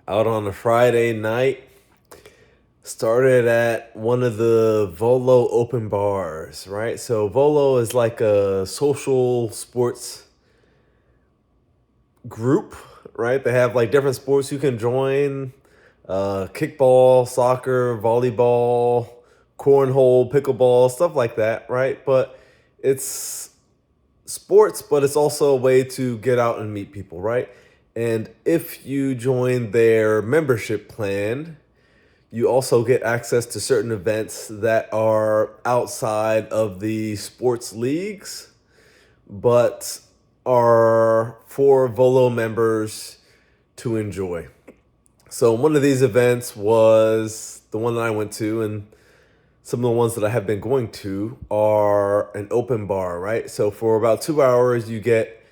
out on a Friday night. Started at one of the Volo open bars, right? So Volo is like a social sports group, right? They have like different sports you can join: kickball, soccer, volleyball, cornhole, pickleball, stuff like that, right? But it's sports, but it's also a way to get out and meet people, right? And if you join their membership plan, you also get access to certain events that are outside of the sports leagues, but are for Volo members to enjoy. So one of these events was the one that I went to, and some of the ones that I have been going to are an open bar, right? So for about 2 hours, you get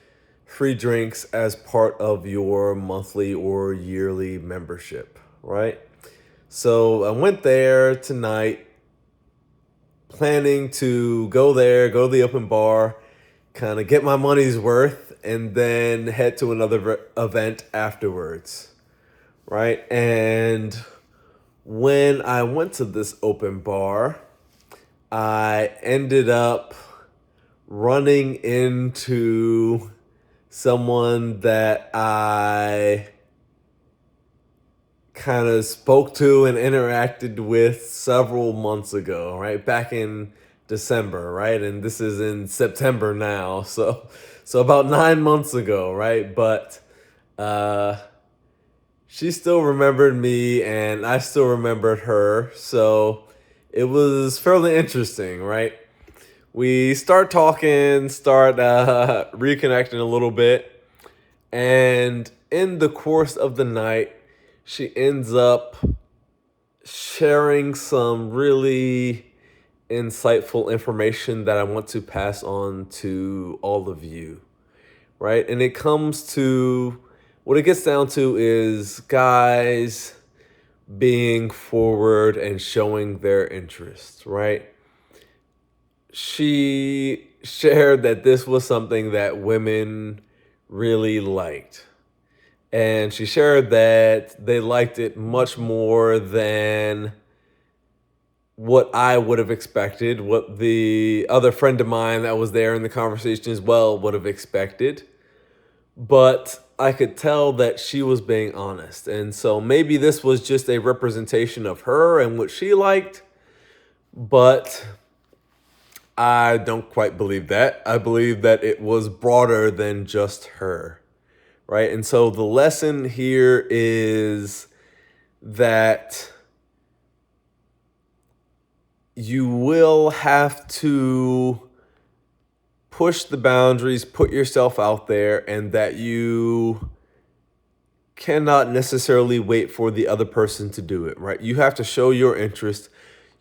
free drinks as part of your monthly or yearly membership, right? So I went there tonight, planning to go there, go to the open bar, kind of get my money's worth, and then head to another event afterwards, right? And when I went to this open bar, I ended up running into someone that I kind of spoke to and interacted with several months ago, right? Back in December, right? And this is in September now. So about 9 months ago, right? But uh she still remembered me and I still remembered her. So it was fairly interesting, right? We start talking, start reconnecting a little bit, and in the course of the night, she ends up sharing some really insightful information that I want to pass on to all of you, right? And it comes to what it gets down to is guys being forward and showing their interest, right? She shared that this was something that women really liked. And she shared that they liked it much more than what I would have expected, what the other friend of mine that was there in the conversation as well would have expected. But I could tell that she was being honest. And so maybe this was just a representation of her and what she liked, but I don't quite believe that. I believe that it was broader than just her, right? And so the lesson here is that you will have to push the boundaries, put yourself out there, and that you cannot necessarily wait for the other person to do it, right? You have to show your interest.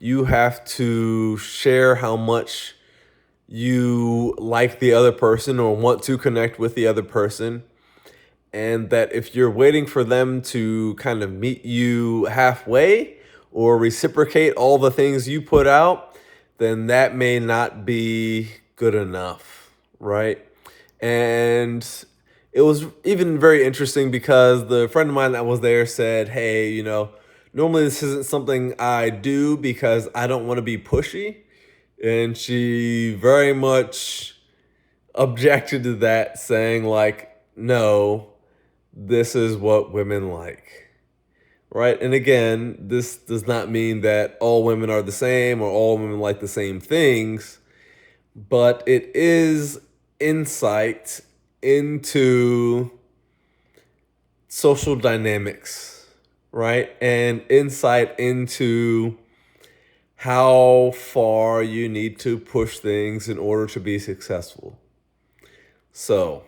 You have to share how much you like the other person or want to connect with the other person. And that if you're waiting for them to kind of meet you halfway or reciprocate all the things you put out, then that may not be good enough, right? And it was even very interesting because the friend of mine that was there said, hey, normally this isn't something I do because I don't want to be pushy. And she very much objected to that, saying, like, no, this is what women like, right? And again, this does not mean that all women are the same or all women like the same things, but it is insight into social dynamics, right? And insight into how far you need to push things in order to be successful. So,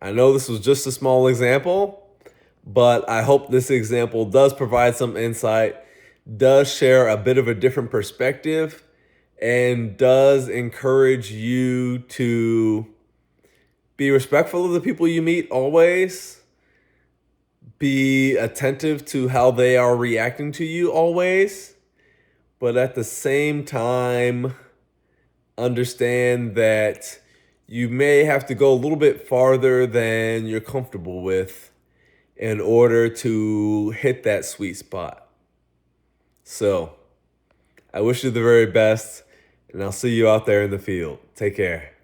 I know this was just a small example, but I hope this example does provide some insight, does share a bit of a different perspective, and does encourage you to be respectful of the people you meet always, be attentive to how they are reacting to you always, but at the same time, understand that you may have to go a little bit farther than you're comfortable with in order to hit that sweet spot. So I wish you the very best, and I'll see you out there in the field. Take care.